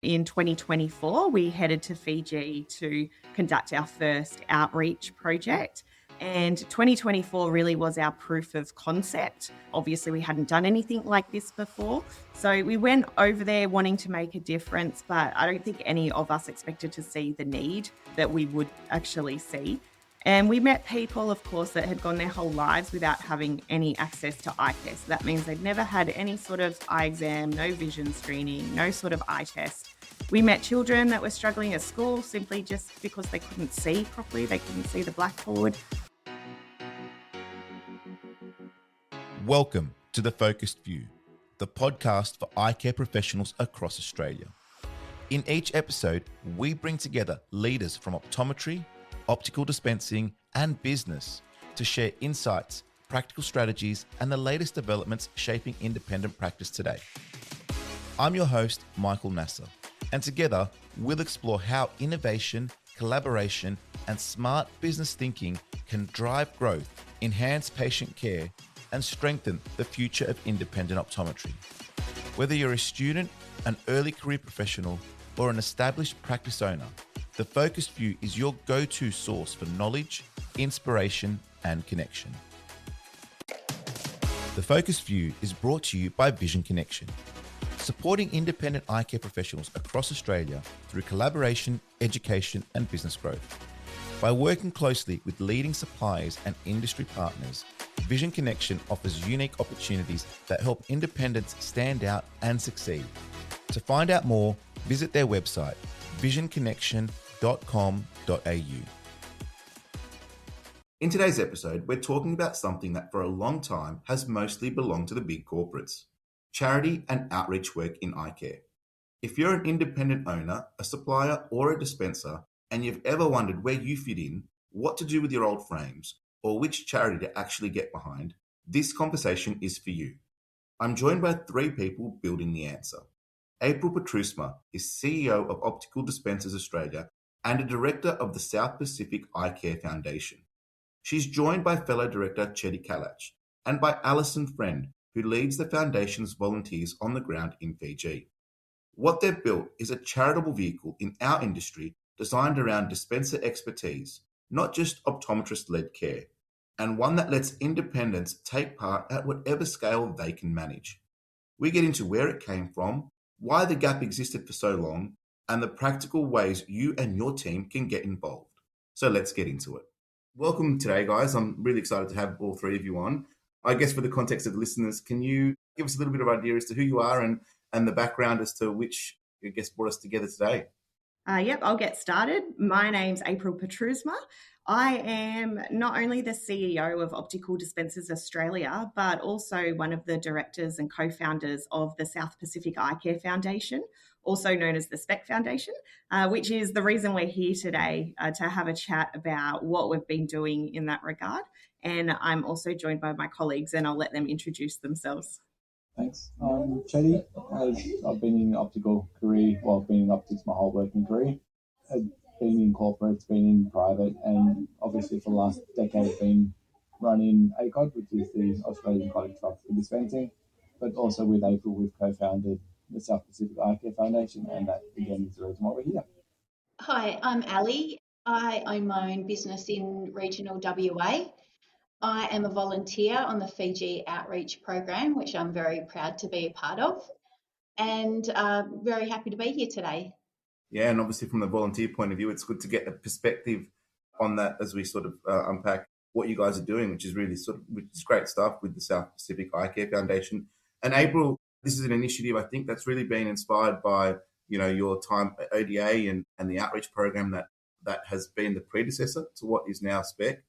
In 2024, we headed to Fiji to conduct our first outreach project. And 2024 really was our proof of concept. Obviously, we hadn't done anything like this before. So we went over there wanting to make a difference, but I don't think any of us expected to see the need that we would actually see. And we met people, of course, that had gone their whole lives without having any access to eye care. So that means they'd never had any sort of eye exam, no vision screening, no sort of eye test. We met children that were struggling at school simply just because they couldn't see properly, they couldn't see the blackboard. Welcome to The Focused View, the podcast for eye care professionals across Australia. In each episode, we bring together leaders from optometry, optical dispensing, and business to share insights, practical strategies, and the latest developments shaping independent practice today. I'm your host, Michael Nasser, and together we'll explore how innovation, collaboration, and smart business thinking can drive growth, enhance patient care, and strengthen the future of independent optometry. Whether you're a student, an early career professional, or an established practice owner, The Focused View is your go-to source for knowledge, inspiration, and connection. The Focused View is brought to you by Vision Connection, supporting independent eye care professionals across Australia through collaboration, education, and business growth. By working closely with leading suppliers and industry partners, Vision Connection offers unique opportunities that help independents stand out and succeed. To find out more, visit their website, visionconnection.com.au. In today's episode, we're talking about something that for a long time has mostly belonged to the big corporates: charity and outreach work in eye care. If you're an independent owner, a supplier, or a dispenser, and you've ever wondered where you fit in, what to do with your old frames, or which charity to actually get behind, this conversation is for you. I'm joined by three people building the answer. April Petrusma is CEO of Optical Dispensers Australia and a director of the South Pacific Eye Care Foundation. She's joined by fellow director Chedy Kalach and by Allyson Freind, who leads the foundation's volunteers on the ground in Fiji. What they've built is a charitable vehicle in our industry designed around dispenser expertise, not just optometrist-led care, and one that lets independents take part at whatever scale they can manage. We get into where it came from, why the gap existed for so long, and the practical ways you and your team can get involved. So let's get into it. Welcome today, guys. I'm really excited to have all three of you on. I guess for the context of the listeners, can you give us a little bit of idea as to who you are and the background as to which, I guess, brought us together today? Yep, I'll get started. My name's April Petrusma. I am not only the CEO of Optical Dispensers Australia, but also one of the directors and co-founders of the South Pacific Eye Care Foundation, also known as the SPEC Foundation, which is the reason we're here today to have a chat about what we've been doing in that regard. And I'm also joined by my colleagues, and I'll let them introduce themselves. Thanks. I'm Chedy. I've been in optical career, I've been in optics my whole working career. I've been in corporates, been in private, and obviously for the last decade been running ACOD, which is the Australian College for Optical Dispensing, but also with April we've co-founded the South Pacific Eye Care Foundation, and that again is the reason why we're here. Hi, I'm Ally. I own my own business in regional WA. I am a volunteer on the Fiji outreach program, which I'm very proud to be a part of, and very happy to be here today. Yeah, and obviously from the volunteer point of view, it's good to get a perspective on that as we sort of unpack what you guys are doing, which is really which is great stuff with the South Pacific Eye Care Foundation. And April, this is an initiative I think that's really been inspired by your time at ODA and the outreach program that has been the predecessor to what is now SPEC.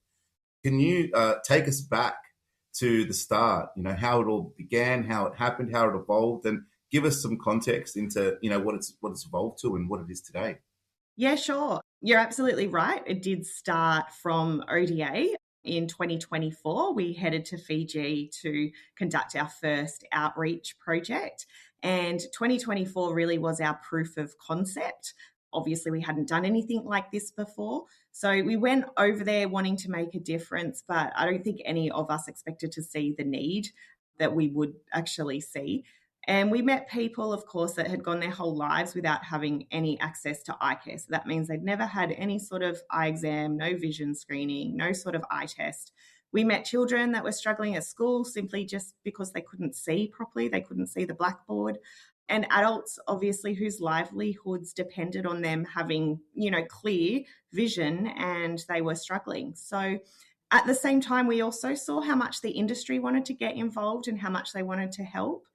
Can you take us back to the start, how it all began, how it happened, how it evolved, and give us some context into, what it's evolved to and what it is today? Yeah, sure. You're absolutely right. It did start from ODA. In 2024, we headed to Fiji to conduct our first outreach project. And 2024 really was our proof of concept. Obviously, we hadn't done anything like this before. So we went over there wanting to make a difference, but I don't think any of us expected to see the need that we would actually see. And we met people, of course, that had gone their whole lives without having any access to eye care. So that means they'd never had any sort of eye exam, no vision screening, no sort of eye test. We met children that were struggling at school simply just because they couldn't see properly. They couldn't see the blackboard. And adults, obviously, whose livelihoods depended on them having, clear vision, and they were struggling. So at the same time, we also saw how much the industry wanted to get involved and how much they wanted to help.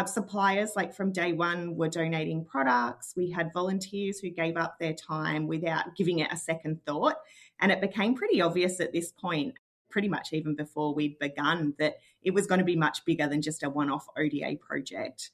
Suppliers, like from day one, were donating products. We had volunteers who gave up their time without giving it a second thought. And it became pretty obvious at this point, pretty much even before we'd begun, that it was going to be much bigger than just a one-off ODA project.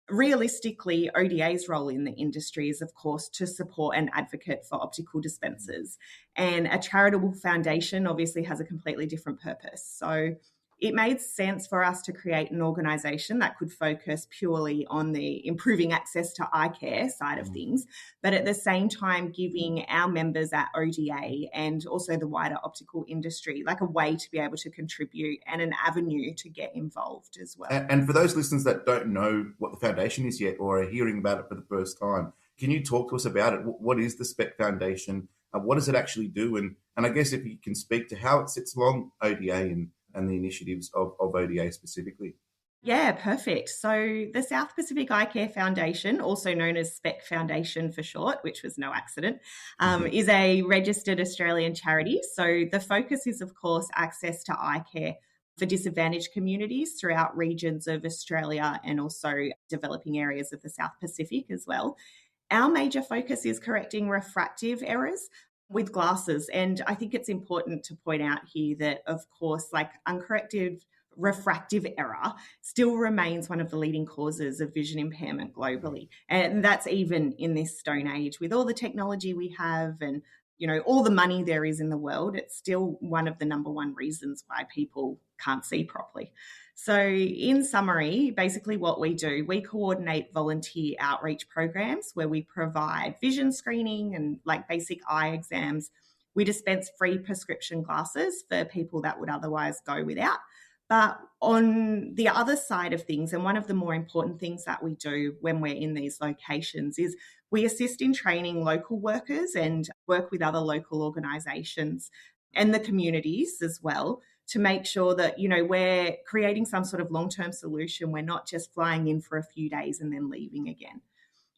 Realistically, ODA's role in the industry is, of course, to support and advocate for optical dispensers. And a charitable foundation obviously has a completely different purpose. So it made sense for us to create an organisation that could focus purely on the improving access to eye care side of things, but at the same time giving our members at ODA and also the wider optical industry like a way to be able to contribute and an avenue to get involved as well. And for those listeners that don't know what the foundation is yet or are hearing about it for the first time, can you talk to us about it? What is the SPEC Foundation? What does it actually do? And I guess if you can speak to how it sits along ODA and the initiatives of ODA specifically. Yeah, perfect. So the South Pacific Eye Care Foundation, also known as SPEC Foundation for short, which was no accident, is a registered Australian charity. So the focus is, of course, access to eye care for disadvantaged communities throughout regions of Australia and also developing areas of the South Pacific as well. Our major focus is correcting refractive errors with glasses. And I think it's important to point out here that, of course, like uncorrected refractive error still remains one of the leading causes of vision impairment globally. And that's even in this stone age with all the technology we have and, all the money there is in the world, it's still one of the number one reasons why people can't see properly. So in summary, basically what we do, we coordinate volunteer outreach programs where we provide vision screening and like basic eye exams. We dispense free prescription glasses for people that would otherwise go without. But on the other side of things, and one of the more important things that we do when we're in these locations is we assist in training local workers and work with other local organisations and the communities as well to make sure that, we're creating some sort of long-term solution. We're not just flying in for a few days and then leaving again.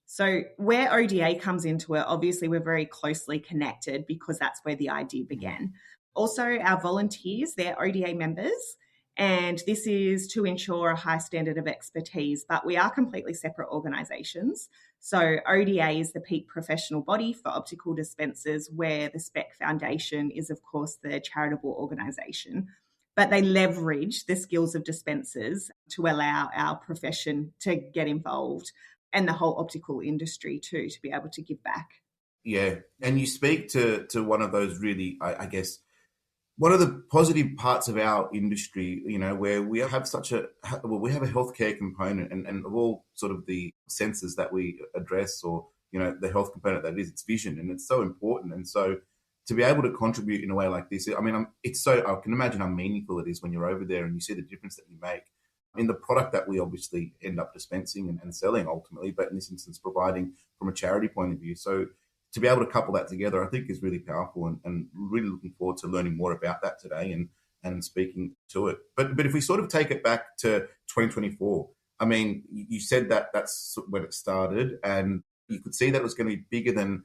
So where ODA comes into it, obviously we're very closely connected because that's where the idea began. Also, our volunteers, they're ODA members, and this is to ensure a high standard of expertise, but we are completely separate organisations. So ODA is the peak professional body for optical dispensers, where the SPEC Foundation is, of course, the charitable organisation. But they leverage the skills of dispensers to allow our profession to get involved and the whole optical industry too, to be able to give back. Yeah, and you speak to one of those really, I guess, one of the positive parts of our industry, where we have we have a healthcare component and of all sort of the senses that we address or, the health component that is, it's vision, and it's so important. And so to be able to contribute in a way like this, I can imagine how meaningful it is when you're over there and you see the difference that you make in the product that we obviously end up dispensing and selling ultimately, but in this instance, providing from a charity point of view. So to be able to couple that together, I think is really powerful and really looking forward to learning more about that today and speaking to it. But if we sort of take it back to 2024, I mean, you said that that's when it started and you could see that it was going to be bigger than,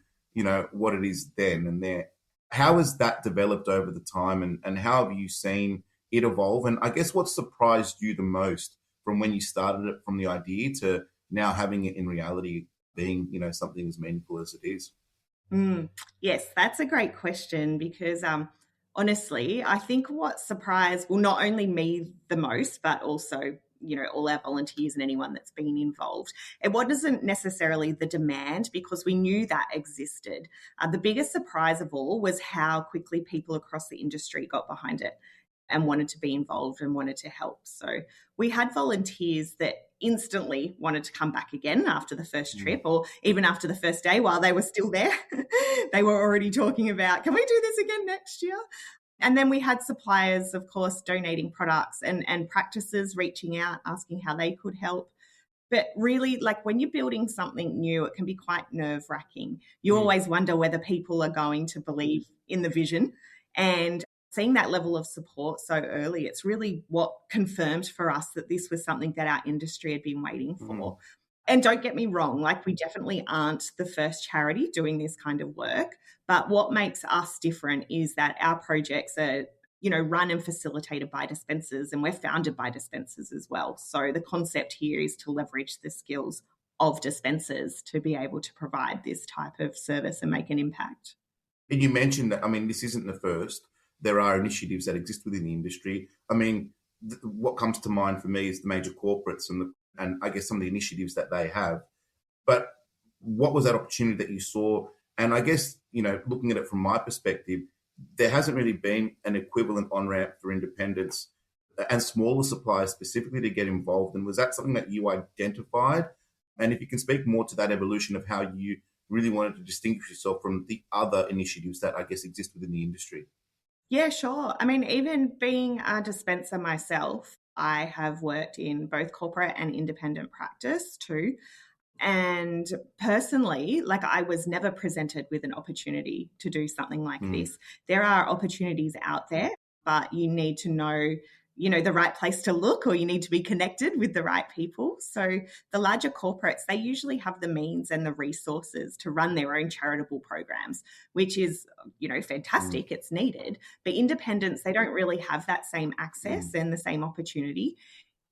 what it is then and there. How has that developed over the time and how have you seen it evolve? And I guess what surprised you the most from when you started it, from the idea to now having it in reality being, something as meaningful as it is? Yes, that's a great question because honestly, I think what surprised, not only me the most, but also, all our volunteers and anyone that's been involved. It wasn't necessarily the demand because we knew that existed. The biggest surprise of all was how quickly people across the industry got behind it and wanted to be involved and wanted to help. So we had volunteers that instantly wanted to come back again after the first trip or even after the first day while they were still there. They were already talking about, can we do this again next year? And then we had suppliers, of course, donating products and practices reaching out, asking how they could help. But really, like when you're building something new, it can be quite nerve-wracking. You always wonder whether people are going to believe in the vision. And seeing that level of support so early, it's really what confirmed for us that this was something that our industry had been waiting for. And don't get me wrong, like we definitely aren't the first charity doing this kind of work. But what makes us different is that our projects are run and facilitated by dispensers, and we're founded by dispensers as well. So the concept here is to leverage the skills of dispensers to be able to provide this type of service and make an impact. And you mentioned that, I mean, this isn't the first. There are initiatives that exist within the industry. I mean, what comes to mind for me is the major corporates and I guess some of the initiatives that they have. But what was that opportunity that you saw? And I guess, looking at it from my perspective, there hasn't really been an equivalent on-ramp for independents and smaller suppliers specifically to get involved. And was that something that you identified? And if you can speak more to that evolution of how you really wanted to distinguish yourself from the other initiatives that I guess exist within the industry. Yeah, sure. I mean, even being a dispenser myself, I have worked in both corporate and independent practice too. And personally, like I was never presented with an opportunity to do something like this. There are opportunities out there, but you need to know, the right place to look, or you need to be connected with the right people. So the larger corporates, they usually have the means and the resources to run their own charitable programs, which is, fantastic. It's needed. But independents, they don't really have that same access and the same opportunity.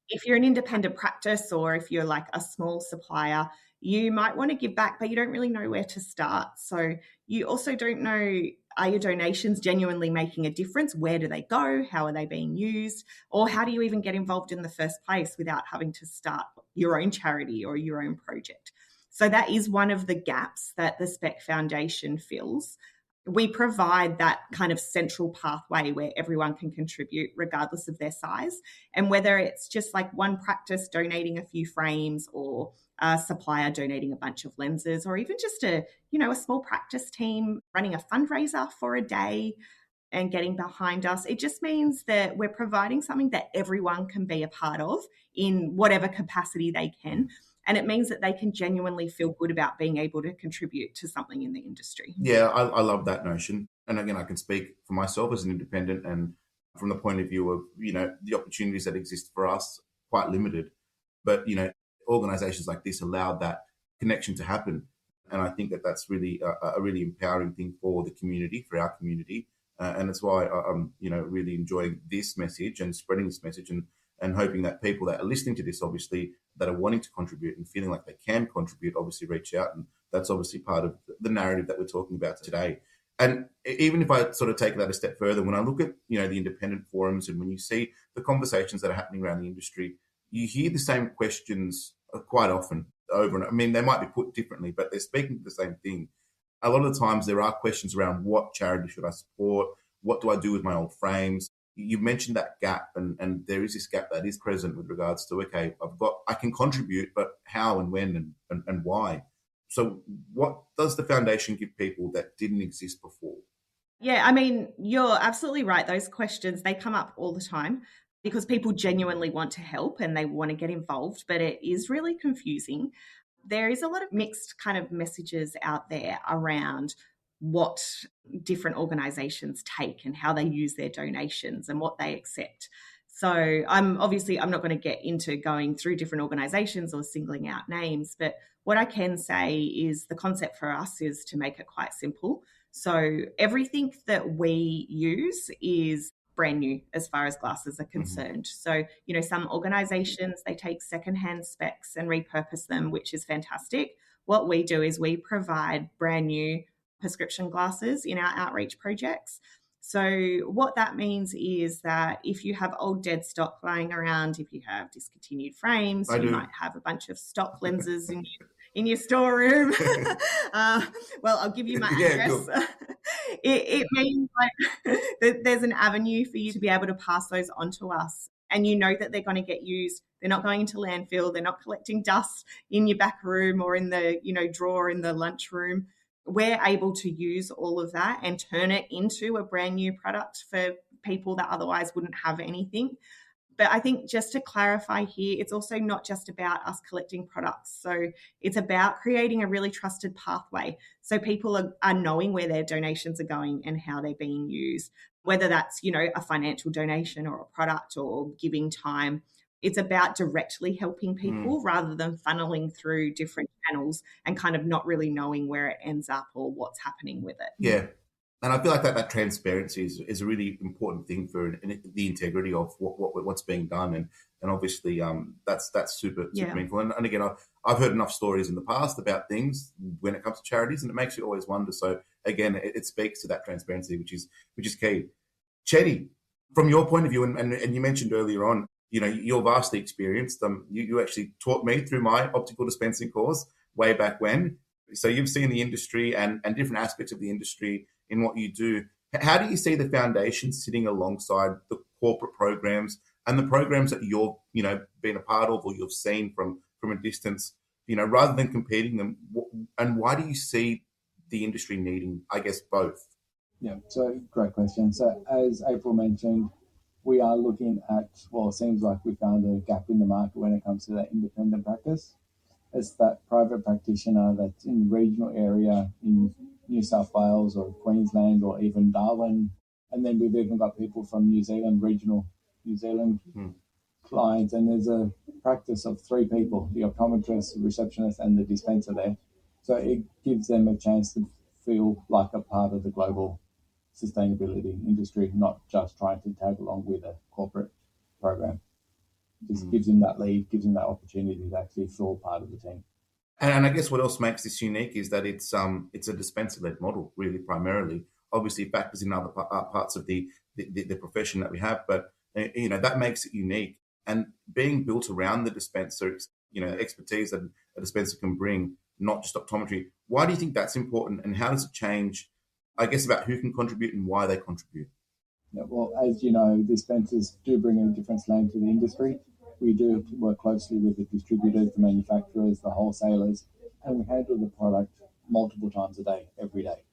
If you're an independent practice or if you're like a small supplier, you might want to give back, but you don't really know where to start. So you also don't know, are your donations genuinely making a difference? Where do they go? How are they being used? Or how do you even get involved in the first place without having to start your own charity or your own project? So that is one of the gaps that the SPEC Foundation fills. We provide that kind of central pathway where everyone can contribute regardless of their size. And whether it's just like one practice donating a few frames or a supplier donating a bunch of lenses, or even just a small practice team running a fundraiser for a day and getting behind us, it just means that we're providing something that everyone can be a part of in whatever capacity they can. And it means that they can genuinely feel good about being able to contribute to something in the industry. Yeah, I love that notion. And again, I can speak for myself as an independent, and from the point of view of, the opportunities that exist for us, quite limited. But, organizations like this allow that connection to happen. And I think that that's really a really empowering thing for the community, for our community. And that's why I'm, really enjoying this message and spreading this message and hoping that people that are listening to this, obviously, that are wanting to contribute and feeling like they can contribute, obviously reach out. And that's obviously part of the narrative that we're talking about today. And even if I sort of take that a step further, when I look at, the independent forums and when you see the conversations that are happening around the industry, you hear the same questions quite often over and I mean, they might be put differently, but they're speaking to the same thing. A lot of the times there are questions around what charity should I support? What do I do with my old frames? You mentioned that gap, and there is this gap that is present with regards to, okay, I can contribute, but how and when and why? So what does the foundation give people that didn't exist before? Yeah, I mean, you're absolutely right. Those questions, they come up all the time because people genuinely want to help and they want to get involved, but it is really confusing. There is a lot of mixed kind of messages out there around what different organisations take and how they use their donations and what they accept. So I'm not going to get into going through different organisations or singling out names, but what I can say is the concept for us is to make it quite simple. So everything that we use is brand new as far as glasses are concerned. So, some organisations, they take secondhand specs and repurpose them, which is fantastic. What we do is we provide brand new prescription glasses in our outreach projects. So what that means is that if you have old dead stock lying around, if you have discontinued frames, might have a bunch of stock lenses in your storeroom. Well, I'll give you my address. Cool. It means like there's an avenue for you to be able to pass those on to us. And you know that they're going to get used. They're not going into landfill. They're not collecting dust in your back room or in the, drawer in the lunchroom. We're able to use all of that and turn it into a brand new product for people that otherwise wouldn't have anything. But I think just to clarify here, it's also not just about us collecting products. So it's about creating a really trusted pathway. So people are knowing where their donations are going and how they're being used, whether that's, a financial donation or a product or giving time. It's about directly helping people rather than funneling through different channels and kind of not really knowing where it ends up or what's happening with it. Yeah. And I feel like that transparency is a really important thing for the integrity of what's being done, and obviously that's super meaningful. And again, I've heard enough stories in the past about things when it comes to charities, and it makes you always wonder. So again, it speaks to that transparency, which is key. Chedy, from your point of view, and you mentioned earlier on, you're vastly experienced. You actually taught me through my optical dispensing course way back when. So you've seen the industry and different aspects of the industry in what you do. How do you see the foundation sitting alongside the corporate programs and the programs that you're, been a part of or you've seen from a distance, rather than competing them? And why do you see the industry needing, I guess, both? Yeah, so great question. So as April mentioned, we are looking at, it seems like we found a gap in the market when it comes to that independent practice. It's that private practitioner that's in the regional area in New South Wales or Queensland or even Darwin. And then we've even got people from New Zealand, regional New Zealand clients. And there's a practice of 3 people, the optometrist, the receptionist, and the dispenser there. So it gives them a chance to feel like a part of the global sustainability industry, not just trying to tag along with a corporate program. Just gives them that lead, gives them that opportunity to actually feel part of the team. And I guess what else makes this unique is that it's a dispenser-led model, really, primarily. Obviously, it factors in other parts of the profession that we have, but that makes it unique. And being built around the dispenser, expertise that a dispenser can bring, not just optometry. Why do you think that's important, and how does it change, I guess, about who can contribute and why they contribute? Yeah, well, as you know, dispensers do bring a different slang to the industry. We do work closely with the distributors, the manufacturers, the wholesalers, and we handle the product multiple times a day, every day.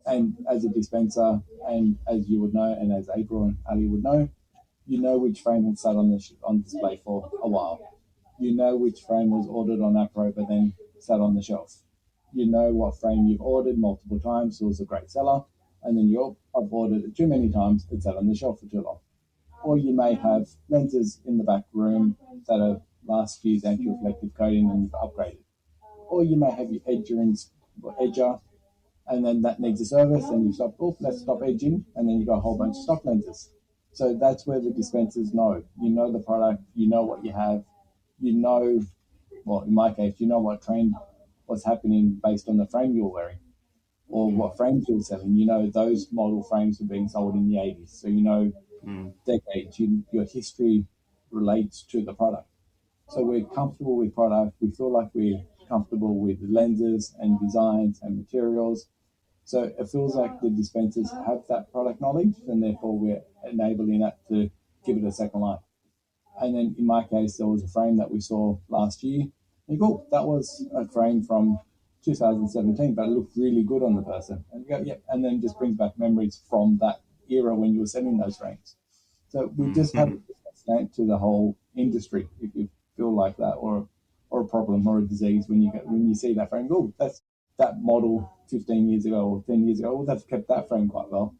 And as a dispenser, and as you would know, and as April and Ali would know, you know which frame had sat on display for a while. You know which frame was ordered on Apro but then sat on the shelf. You know what frame you've ordered multiple times, so it was a great seller, and then I've ordered it too many times, it sat on the shelf for too long. Or you may have lenses in the back room that are last year's anti-reflective coating and you've upgraded. Or you may have your edger, and then that needs a service, and you stop, let's stop edging, and then you've got a whole bunch of stock lenses. So that's where the dispensers know. You know the product, you know what you have, in my case, you know what's happening based on the frame you're wearing, or what frames you're selling. You know those model frames were being sold in the 80s, so you know decades, your history relates to the product. So we're comfortable with product. We feel like we're comfortable with lenses and designs and materials. So it feels like the dispensers have that product knowledge, and therefore we're enabling that to give it a second life. And then in my case, there was a frame that we saw last year. And you go, that was a frame from 2017, but it looked really good on the person. And you go, yeah, and then just brings back memories from that era when you were selling those frames. So we just have a slant to the whole industry, if you feel like that, or a problem or a disease when you see that frame. Oh, that's that model 15 years ago or 10 years ago. Well, they've kept that frame quite well.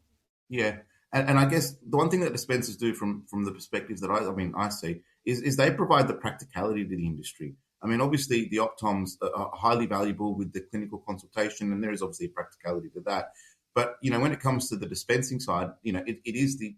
Yeah, and I guess the one thing that dispensers do from the perspectives that I see is they provide the practicality to the industry. I mean, obviously the optoms are highly valuable with the clinical consultation, and there is obviously a practicality to that. But, when it comes to the dispensing side, it is the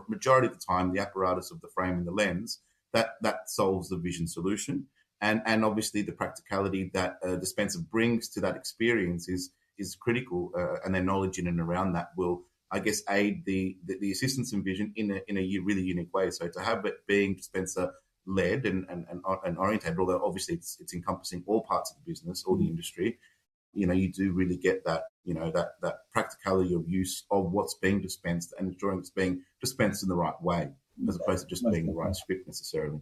majority of the time the apparatus of the frame and the lens that solves the vision solution. And obviously the practicality that a dispenser brings to that experience is critical, and their knowledge in and around that will, I guess, aid the assistance in vision in a really unique way. So to have it being dispenser-led and oriented, although obviously it's encompassing all parts of the business or the industry, you do really get that, that practicality of use of what's being dispensed and ensuring it's being dispensed in the right way, as opposed to just being the right script necessarily.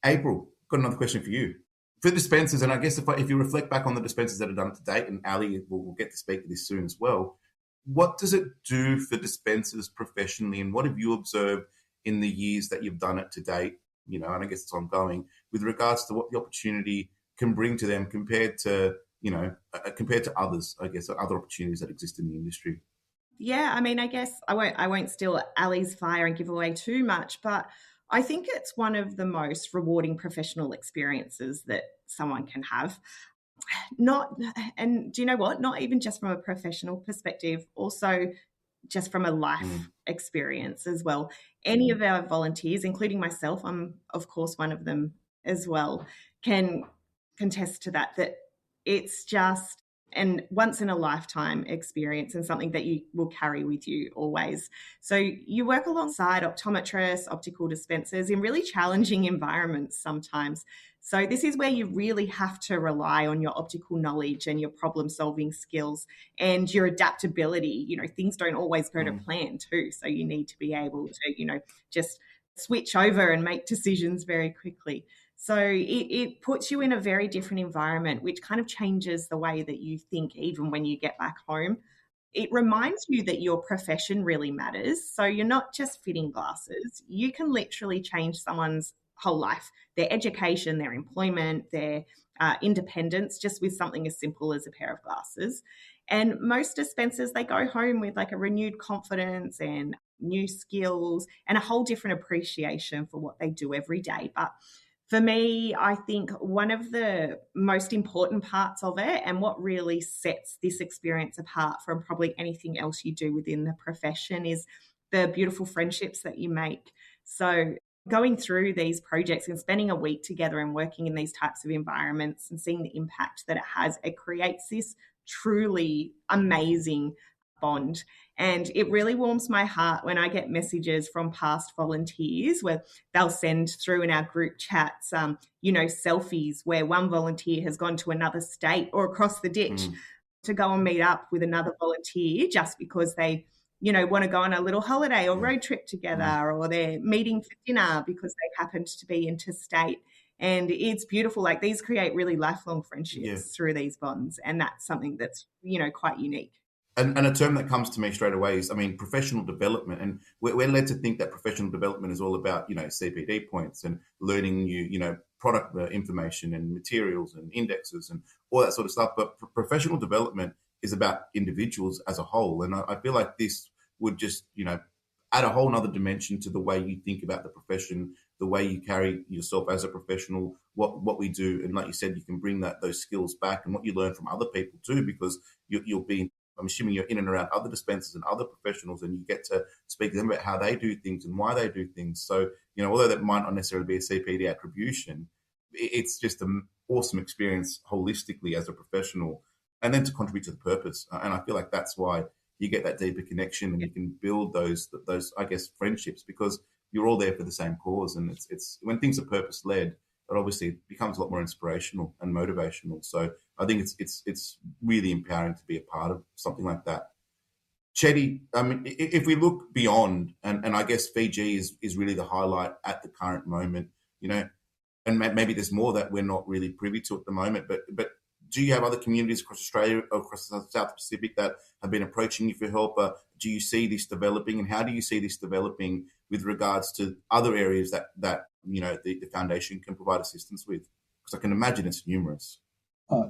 April, got another question for you. For dispensers, and I guess if you reflect back on the dispensers that are done to date, and Ali will get to speak to this soon as well, what does it do for dispensers professionally, and what have you observed in the years that you've done it to date, and I guess it's ongoing, with regards to what the opportunity can bring to them compared to others, I guess, or other opportunities that exist in the industry? Yeah, I mean, I guess I won't steal Ali's fire and give away too much, but I think it's one of the most rewarding professional experiences that someone can have. Not, and do you know what? Not even just from a professional perspective, also just from a life experience as well. Any of our volunteers, including myself, I'm of course one of them as well, can contest to that it's just an once in a lifetime experience and something that you will carry with you always. So you work alongside optometrists, optical dispensers in really challenging environments sometimes. So this is where you really have to rely on your optical knowledge and your problem solving skills and your adaptability. Things don't always go to plan too. So you need to be able to, just switch over and make decisions very quickly. So it puts you in a very different environment, which kind of changes the way that you think even when you get back home. It reminds you that your profession really matters. So you're not just fitting glasses. You can literally change someone's whole life, their education, their employment, their independence, just with something as simple as a pair of glasses. And most dispensers, they go home with like a renewed confidence and new skills and a whole different appreciation for what they do every day. But for me, I think one of the most important parts of it and what really sets this experience apart from probably anything else you do within the profession is the beautiful friendships that you make. So going through these projects and spending a week together and working in these types of environments and seeing the impact that it has, it creates this truly amazing bond. And it really warms my heart when I get messages from past volunteers where they'll send through in our group chats, selfies where one volunteer has gone to another state or across the ditch to go and meet up with another volunteer just because they want to go on a little holiday or road trip together, or they're meeting for dinner because they happened to be interstate. And it's beautiful. Like, these create really lifelong friendships through these bonds. And that's something that's, quite unique. And a term that comes to me straight away is, professional development. And we're led to think that professional development is all about, CPD points and learning new, product information and materials and indexes and all that sort of stuff. But professional development is about individuals as a whole. And I feel like this would just, add a whole nother dimension to the way you think about the profession, the way you carry yourself as a professional, what we do. And like you said, you can bring those skills back and what you learn from other people too, because you'll be, I'm assuming you're in and around other dispensers and other professionals, and you get to speak to them about how they do things and why they do things. So, although that might not necessarily be a CPD attribution, it's just an awesome experience holistically as a professional, and then to contribute to the purpose. And I feel like that's why you get that deeper connection and you can build those, I guess, friendships, because you're all there for the same cause. And it's when things are purpose led, it obviously becomes a lot more inspirational and motivational. So I think it's really empowering to be a part of something like that. Chedy, if we look beyond, and I guess Fiji is really the highlight at the current moment, and maybe there's more that we're not really privy to at the moment, but do you have other communities across Australia or across the South Pacific that have been approaching you for help? Do you see this developing, and how do you see this developing with regards to other areas that the foundation can provide assistance with? Because I can imagine it's numerous.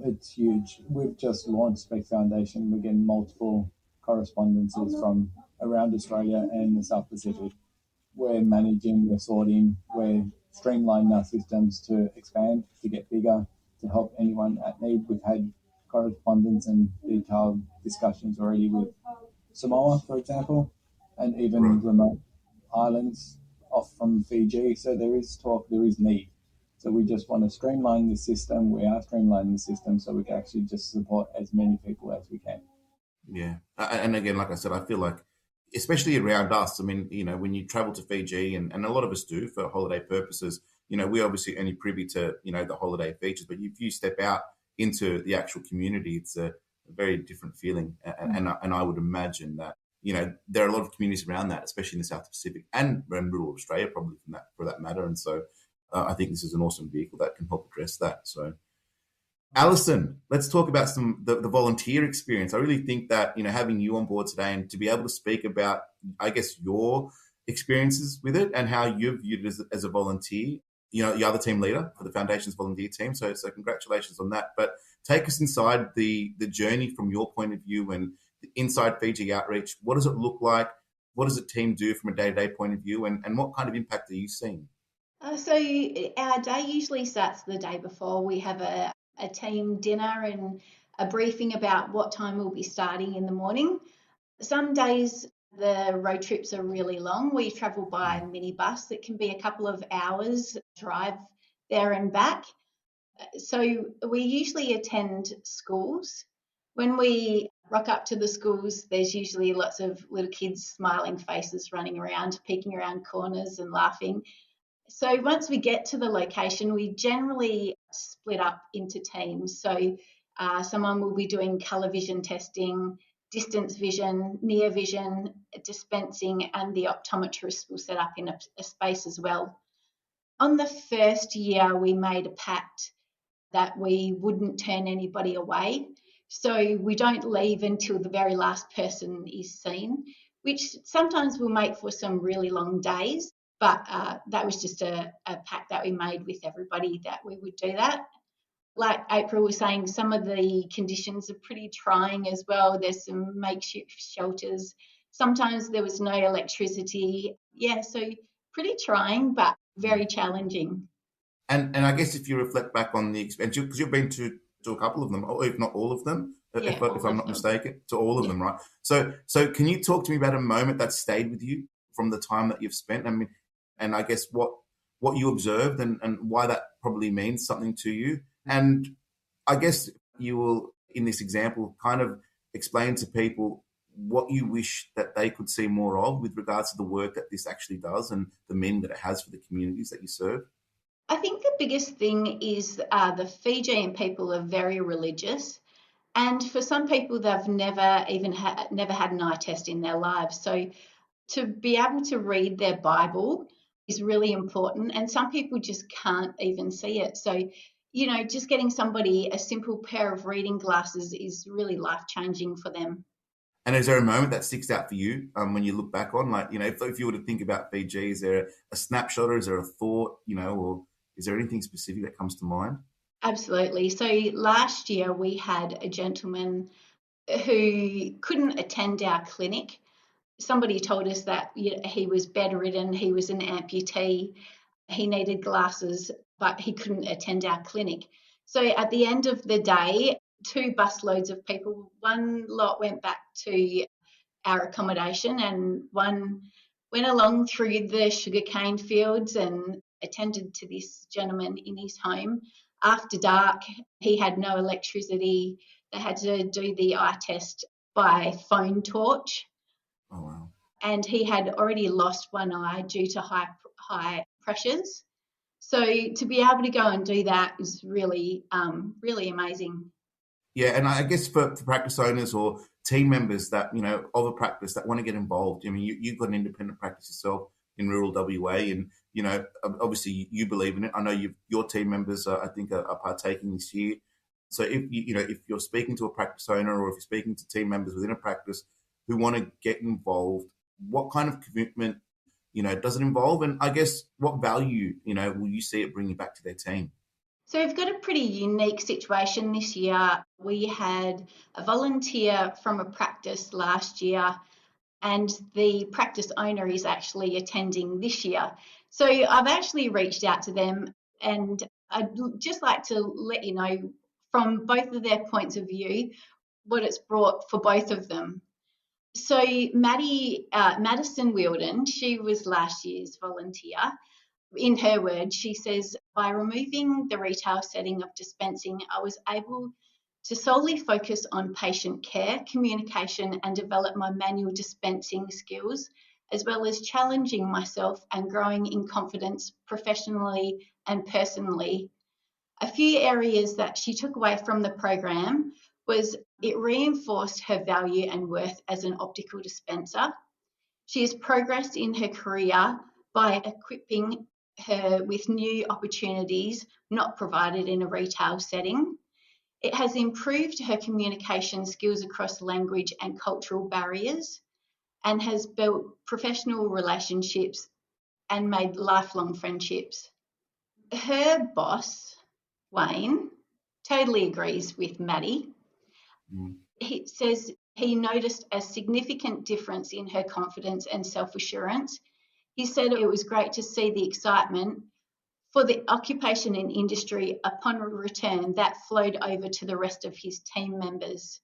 It's huge. We've just launched SPEC Foundation. We're getting multiple correspondences from around Australia and the South Pacific. We're managing, we're sorting, we're streamlining our systems to expand, to get bigger, to help anyone at need. We've had correspondence and detailed discussions already with Samoa, for example, and even remote islands off from Fiji. So there is talk, there is need. So we just want to streamline the system. We are streamlining the system so we can actually just support as many people as we can. Yeah. And again, like I said, I feel like, especially around us, when you travel to Fiji, and a lot of us do for holiday purposes, we obviously only privy to, the holiday features, but if you step out into the actual community, it's a very different feeling. And I would imagine that, there are a lot of communities around that, especially in the South Pacific and rural Australia, probably for that matter. And so I think this is an awesome vehicle that can help address that. So, Allyson, let's talk about the volunteer experience. I really think that, having you on board today and to be able to speak about, I guess, your experiences with it and how you've viewed it as a volunteer. You know, the other team leader for the Foundation's volunteer team. So congratulations on that. But take us inside the journey from your point of view and inside Fiji Outreach. What does it look like? What does the team do from a day-to-day point of view? And what kind of impact are you seeing? So our day usually starts the day before. We have a team dinner and a briefing about what time we'll be starting in the morning. Some days the road trips are really long. We travel by minibus. It can be a couple of hours drive there and back. So we usually attend schools. When we rock up to the schools, there's usually lots of little kids, smiling faces running around, peeking around corners and laughing. So once we get to the location, we generally split up into teams. So someone will be doing colour vision testing, distance vision, near vision, dispensing, and the optometrist will set up in a space as well. On the first year, we made a pact that we wouldn't turn anybody away. So we don't leave until the very last person is seen, which sometimes will make for some really long days. But that was just a pact that we made with everybody that we would do that. Like April was saying, some of the conditions are pretty trying as well. There's some makeshift shelters. Sometimes there was no electricity. Yeah, so pretty trying, but very challenging. And I guess if you reflect back on the experience, because you've been to a couple of them, or if not all of them, if I'm not mistaken, to all of them, right? So can you talk to me about a moment that stayed with you from the time that you've spent? I mean, and I guess what you observed and why that probably means something to you. And I guess you will, in this example, kind of explain to people what you wish that they could see more of with regards to the work that this actually does and the meaning that it has for the communities that you serve. I think the biggest thing is the Fijian people are very religious. And for some people, they've never had an eye test in their lives. So to be able to read their Bible is really important. And some people just can't even see it. So, you know, just getting somebody a simple pair of reading glasses is really life-changing for them. And is there a moment that sticks out for you when you look back on, like, you know, if you were to think about Fiji, is there a snapshot or is there a thought, you know, or is there anything specific that comes to mind? Absolutely. So last year we had a gentleman who couldn't attend our clinic. Somebody told us that he was bedridden, he was an amputee, he needed glasses, but he couldn't attend our clinic. So at the end of the day, 2 busloads of people, one lot went back to our accommodation and one went along through the sugarcane fields and attended to this gentleman in his home. After dark, he had no electricity. They had to do the eye test by phone torch. Oh, wow. And he had already lost one eye due to high pressures. So to be able to go and do that is really, really amazing. Yeah, and I guess for practice owners or team members that, you know, of a practice that want to get involved, I mean, you've got an independent practice yourself in rural WA and, you know, obviously you believe in it. I know your team members, I think, are partaking this year. So if you're speaking to a practice owner or if you're speaking to team members within a practice who want to get involved, what kind of commitment, you know, does it involve? And I guess what value, you know, will you see it bringing back to their team? So we've got a pretty unique situation this year. We had a volunteer from a practice last year and the practice owner is actually attending this year. So I've actually reached out to them and I'd just like to let you know from both of their points of view what it's brought for both of them. So Madison Wilden, she was last year's volunteer. In her words, she says, by removing the retail setting of dispensing, I was able to solely focus on patient care, communication, and develop my manual dispensing skills, as well as challenging myself and growing in confidence professionally and personally. A few areas that she took away from the program was it reinforced her value and worth as an optical dispenser. She has progressed in her career by equipping her with new opportunities not provided in a retail setting. It has improved her communication skills across language and cultural barriers. and has built professional relationships and made lifelong friendships. Her boss, Wayne, totally agrees with Maddie. He says he noticed a significant difference in her confidence and self-assurance. He said it was great to see the excitement for the occupation and industry upon return that flowed over to the rest of his team members.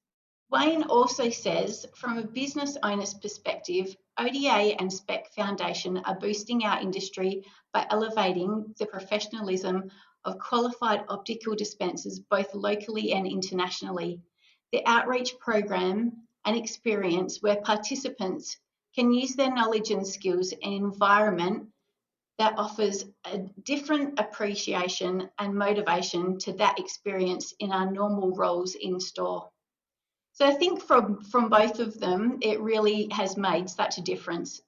Wayne also says, from a business owner's perspective, ODA and SPEC Foundation are boosting our industry by elevating the professionalism of qualified optical dispensers both locally and internationally. The outreach program and experience where participants can use their knowledge and skills in an environment that offers a different appreciation and motivation to that experience in our normal roles in store. So I think from both of them, it really has made such a difference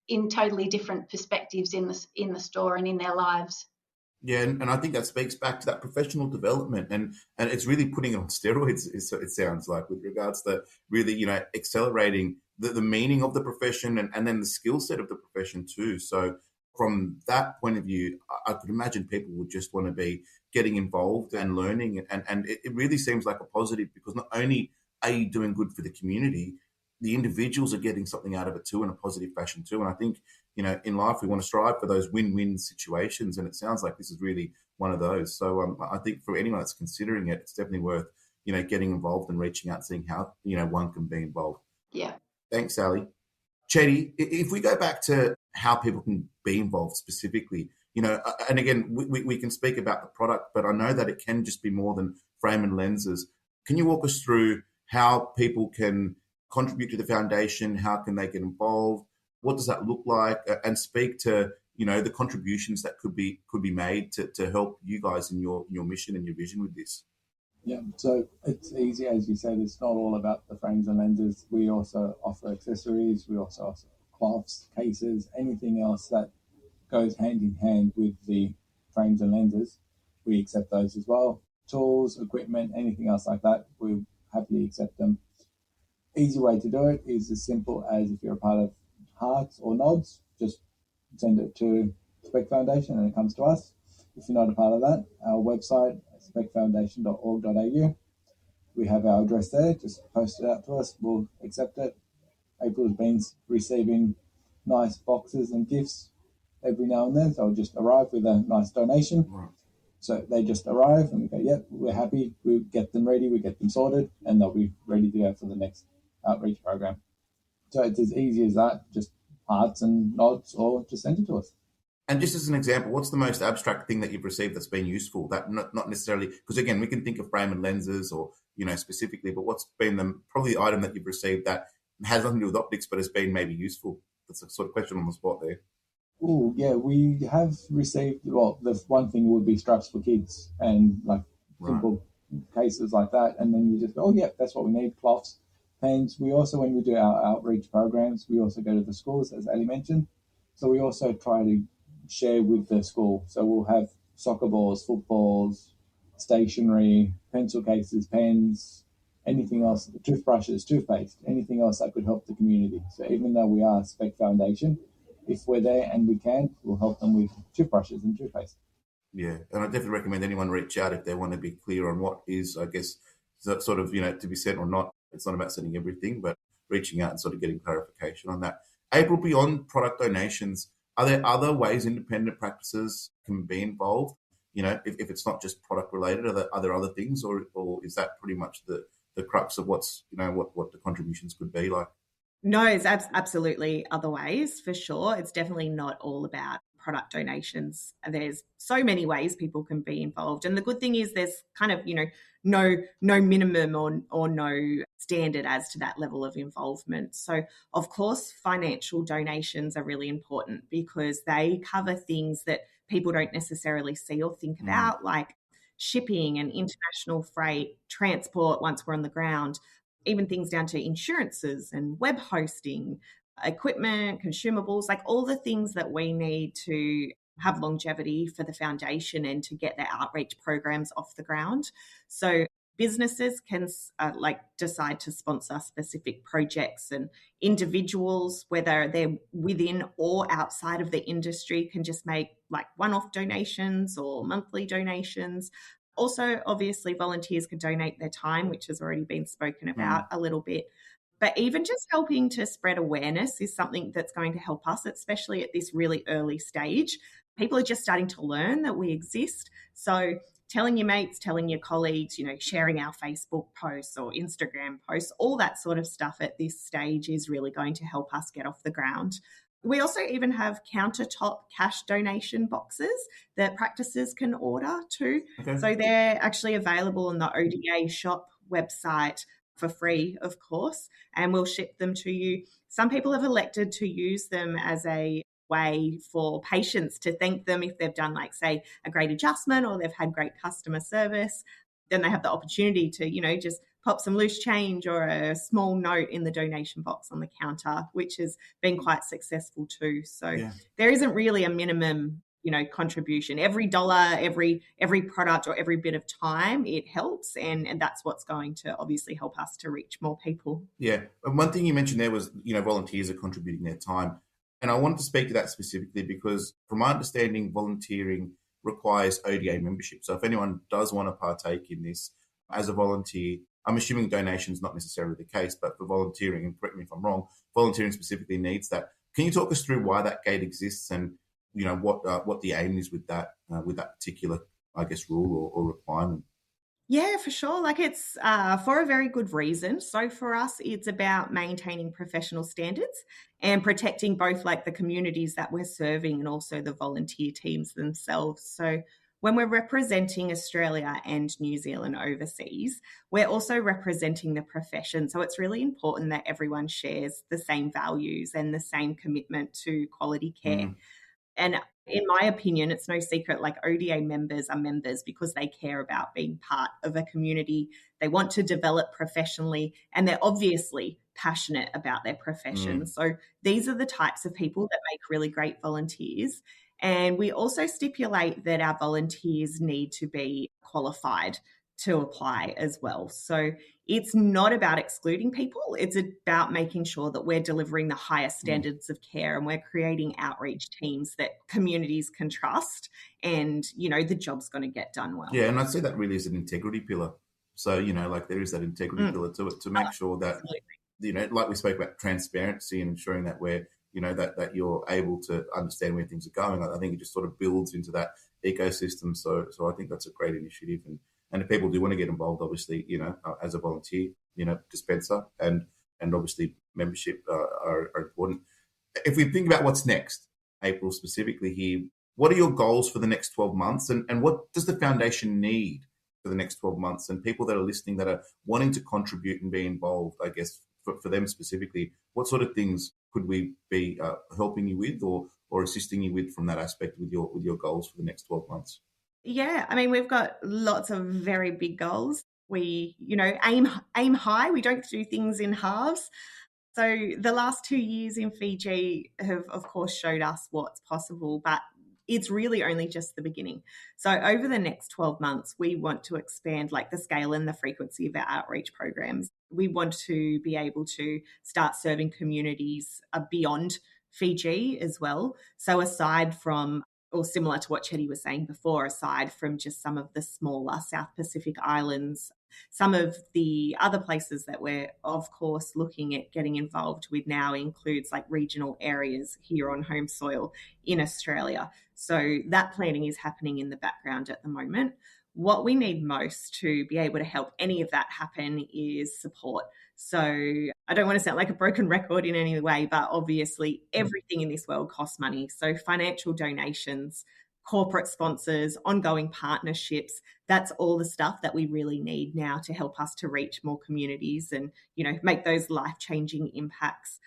in totally different perspectives in the store and in their lives. Yeah, and I think that speaks back to that professional development, and it's really putting it on steroids. It sounds like, with regards to really accelerating the meaning of the profession and then the skill set of the profession too. So from that point of view, I could imagine people would just want to be getting involved and learning, and it really seems like a positive, because not only are you doing good for the community, the individuals are getting something out of it too in a positive fashion too. And I think, in life we want to strive for those win-win situations, and it sounds like this is really one of those. So I think for anyone that's considering it, it's definitely worth, getting involved and reaching out, seeing how, one can be involved. Yeah. Thanks, Sally. Chedy, if we go back to how people can be involved specifically, and again, we can speak about the product, but I know that it can just be more than frame and lenses. Can you walk us through how people can contribute to the foundation? How can they get involved? What does that look like? And speak to, the contributions that could be made to help you guys in your mission and your vision with this. Yeah, so it's easy, as you said. It's not all about the frames and lenses. We also offer accessories. We also offer cloths, cases, anything else that goes hand in hand with the frames and lenses. We accept those as well. Tools, equipment, anything else like that, we happily accept them. Easy way to do it is as simple as, if you're a part of Hearts or Nods, just send it to SPEC Foundation and it comes to us. If you're not a part of that, our website, specfoundation.org.au, we have our address there. Just post it out to us. We'll accept it. April's been receiving nice boxes and gifts every now and then, so I'll just arrive with a nice donation. Right. So they just arrive and we go, yep, we're happy. We get them ready, we get them sorted, and they'll be ready to go for the next outreach program. So it's as easy as that, just Hearts and Nods, or just send it to us. And just as an example, what's the most abstract thing that you've received that's been useful? That not necessarily, because again, we can think of frame and lenses or, specifically, but what's been probably the item that you've received that has nothing to do with optics but has been maybe useful? That's a sort of question on the spot there. Oh, yeah, we have received, the one thing would be straps for kids and like simple cases like that. And then you just go, oh, yeah, that's what we need, cloths, pens. We also, when we do our outreach programs, we also go to the schools, as Ali mentioned. So we also try to share with the school. So we'll have soccer balls, footballs, stationery, pencil cases, pens, anything else, toothbrushes, toothpaste, anything else that could help the community. So even though we are SPEC Foundation, if we're there and we can, we'll help them with toothbrushes and toothpaste. Yeah, and I definitely recommend anyone reach out if they want to be clear on what is, I guess, sort of, to be sent or not. It's not about sending everything, but reaching out and sort of getting clarification on that. April, beyond product donations, are there other ways independent practices can be involved? If it's not just product related, are there other things, or is that pretty much the crux of what's, what the contributions could be like? No, it's absolutely other ways for sure. It's definitely not all about product donations. There's so many ways people can be involved. And the good thing is there's kind of, no minimum or no standard as to that level of involvement. So of course, financial donations are really important because they cover things that people don't necessarily see or think about, like shipping and international freight, transport once we're on the ground, even things down to insurances and web hosting, equipment, consumables, like all the things that we need to have longevity for the foundation and to get their outreach programs off the ground. So businesses can decide to sponsor specific projects, and individuals, whether they're within or outside of the industry, can just make like one-off donations or monthly donations. Also, obviously, volunteers can donate their time, which has already been spoken about a little bit. But even just helping to spread awareness is something that's going to help us, especially at this really early stage. People are just starting to learn that we exist. So telling your mates, telling your colleagues, sharing our Facebook posts or Instagram posts, all that sort of stuff at this stage is really going to help us get off the ground. We also even have countertop cash donation boxes that practices can order too. Okay. So they're actually available on the ODA shop website for free, of course, and we'll ship them to you. Some people have elected to use them as a way for patients to thank them if they've done, like, say, a great adjustment or they've had great customer service. Then they have the opportunity to, just pop some loose change or a small note in the donation box on the counter, which has been quite successful too. So there isn't really a minimum contribution. Every dollar, every product or every bit of time, it helps. And that's what's going to obviously help us to reach more people. Yeah. And one thing you mentioned there was, volunteers are contributing their time. And I wanted to speak to that specifically because from my understanding, volunteering requires ODA membership. So if anyone does want to partake in this as a volunteer, I'm assuming donation is not necessarily the case, but for volunteering, and correct me if I'm wrong, volunteering specifically needs that. Can you talk us through why that gate exists and what the aim is with that particular, I guess, rule or requirement? Yeah, for sure. Like, it's for a very good reason. So for us, it's about maintaining professional standards and protecting both like the communities that we're serving and also the volunteer teams themselves. So when we're representing Australia and New Zealand overseas, we're also representing the profession. So it's really important that everyone shares the same values and the same commitment to quality care. And in my opinion, it's no secret, like, ODA members are members because they care about being part of a community. They want to develop professionally, and they're obviously passionate about their profession. So these are the types of people that make really great volunteers. And we also stipulate that our volunteers need to be qualified to apply as well. So it's not about excluding people. It's about making sure that we're delivering the highest standards of care and we're creating outreach teams that communities can trust, and, the job's going to get done well. Yeah, and I'd say that really is an integrity pillar. So, there is that integrity pillar to it, to make sure that, like we spoke about transparency and ensuring that we're, that you're able to understand where things are going. I think it just sort of builds into that ecosystem. So I think that's a great initiative. And if people do want to get involved, obviously, as a volunteer, dispenser and obviously membership are important. If we think about what's next, April, specifically here, what are your goals for the next 12 months? And what does the foundation need for the next 12 months? And people that are listening that are wanting to contribute and be involved, I guess, for them specifically, what sort of things could we be helping you with or assisting you with from that aspect with your goals for the next 12 months? Yeah, I mean, we've got lots of very big goals. We, aim high. We don't do things in halves. So the last 2 years in Fiji have, of course, showed us what's possible, but it's really only just the beginning. So over the next 12 months, we want to expand like the scale and the frequency of our outreach programs. We want to be able to start serving communities beyond Fiji as well. So aside from, or similar to what Chedy was saying before, aside from just some of the smaller South Pacific islands, some of the other places that we're, of course, looking at getting involved with now includes like regional areas here on home soil in Australia. So that planning is happening in the background at the moment. What we need most to be able to help any of that happen is support. So I don't want to sound like a broken record in any way, but obviously everything in this world costs money. So financial donations, corporate sponsors, ongoing partnerships, that's all the stuff that we really need now to help us to reach more communities and, make those life-changing impacts,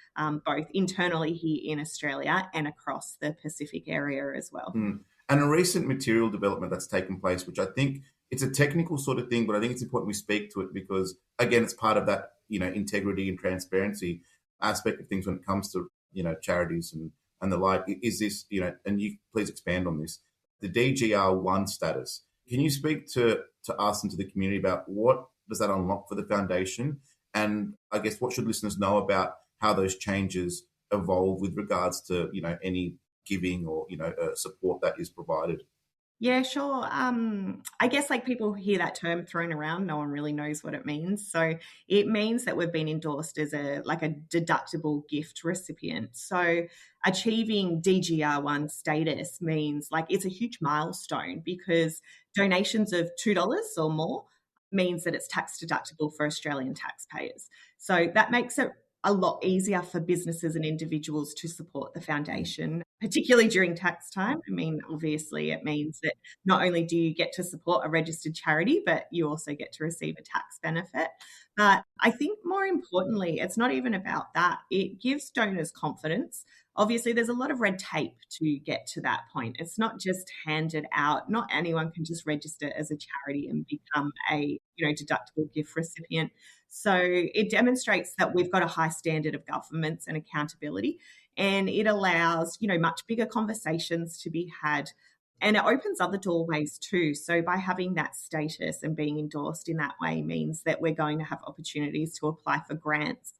both internally here in Australia and across the Pacific area as well. And a recent material development that's taken place, which I think it's a technical sort of thing, but I think it's important we speak to it because, again, it's part of that, integrity and transparency aspect of things when it comes to, charities and the like. Is this, and you please expand on this, the DGR1 status. Can you speak to us and to the community about what does that unlock for the foundation? And I guess what should listeners know about how those changes evolve with regards to, any giving or, support that is provided? Yeah, sure. I guess like people hear that term thrown around, no one really knows what it means. So it means that we've been endorsed as a deductible gift recipient. So achieving DGR1 status means like it's a huge milestone because donations of $2 or more means that it's tax deductible for Australian taxpayers. So that makes it a lot easier for businesses and individuals to support the foundation, particularly during tax time. I mean, obviously, it means that not only do you get to support a registered charity, but you also get to receive a tax benefit. But I think more importantly, it's not even about that. It gives donors confidence. Obviously, there's a lot of red tape to get to that point. It's not just handed out. Not anyone can just register as a charity and become a deductible gift recipient. So it demonstrates that we've got a high standard of governance and accountability, and it allows, much bigger conversations to be had. And it opens other doorways too. So by having that status and being endorsed in that way means that we're going to have opportunities to apply for grants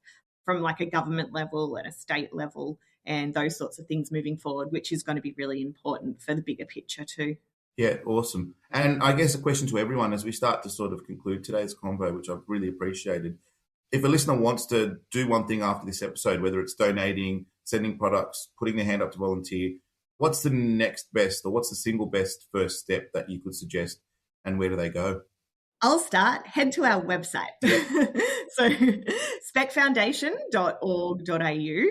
from like a government level and a state level and those sorts of things moving forward, which is going to be really important for the bigger picture too. Yeah, awesome. And I guess a question to everyone as we start to sort of conclude today's convo, which I've really appreciated. If a listener wants to do one thing after this episode, whether it's donating, sending products, putting their hand up to volunteer, what's the next best or what's the single best first step that you could suggest, and where do they go? I'll start. Head to our website. So specfoundation.org.au.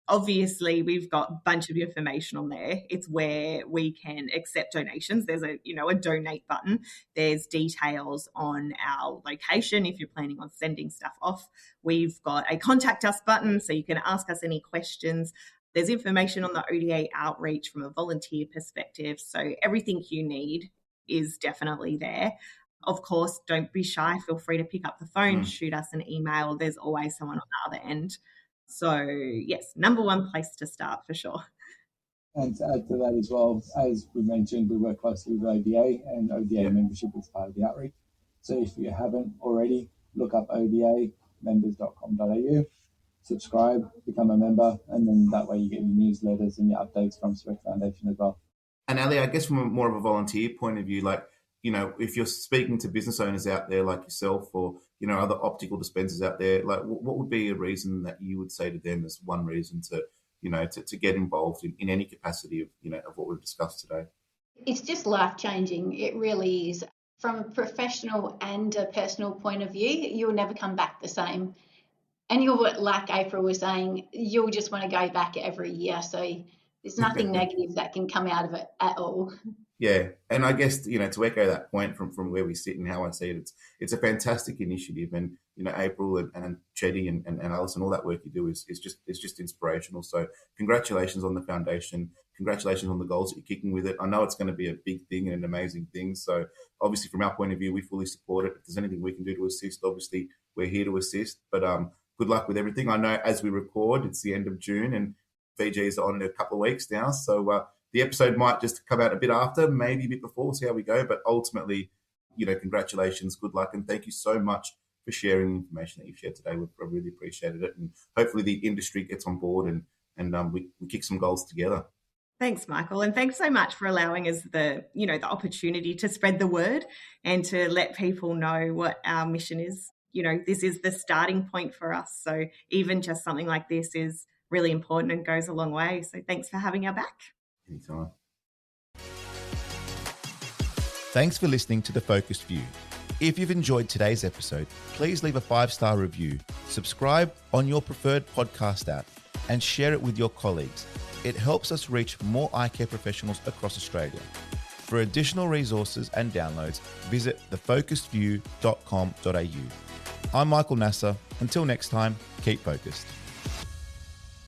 Obviously, we've got a bunch of information on there. It's where we can accept donations. There's a donate button. There's details on our location if you're planning on sending stuff off. We've got a contact us button so you can ask us any questions. There's information on the ODA outreach from a volunteer perspective. So everything you need is definitely there. Of course, don't be shy. Feel free to pick up the phone, shoot us an email. There's always someone on the other end. So, yes, number one place to start for sure. And to add to that as well, as we mentioned, we work closely with ODA, and ODA membership is part of the outreach. So if you haven't already, look up ODA, members.com.au, subscribe, become a member, and then that way you get your newsletters and your updates from SPEC Foundation as well. And Ali, I guess from more of a volunteer point of view, if you're speaking to business owners out there like yourself or, other optical dispensers out there, what would be a reason that you would say to them as one reason to get involved in any capacity of what we've discussed today? It's just life-changing. It really is. From a professional and a personal point of view, you'll never come back the same. And like April was saying, you'll just want to go back every year. So there's nothing negative that can come out of it at all. Yeah, and I guess to echo that point from where we sit and how I see it, it's a fantastic initiative, and April and Chedy and Allyson, all that work you do is just inspirational. So congratulations on the foundation, congratulations on the goals that you're kicking with it. I know it's going to be a big thing and an amazing thing. So obviously from our point of view, we fully support it. If there's anything we can do to assist, obviously we're here to assist. But good luck with everything. I know as we record, it's the end of June and Fiji is on in a couple of weeks now, so. The episode might just come out a bit after, maybe a bit before, see how we go. But ultimately, congratulations, good luck, and thank you so much for sharing the information that you've shared today. We've really appreciated it, and hopefully the industry gets on board and we kick some goals together. Thanks, Michael, and thanks so much for allowing us the opportunity to spread the word and to let people know what our mission is. This is the starting point for us, so even just something like this is really important and goes a long way. So thanks for having our back. Anytime. Thanks for listening to The Focused View. If you've enjoyed today's episode, please leave a 5-star review, subscribe on your preferred podcast app, and share it with your colleagues. It helps us reach more eye care professionals across Australia. For additional resources and downloads, visit thefocusedview.com.au. I'm Michael Nasser. Until next time, keep focused.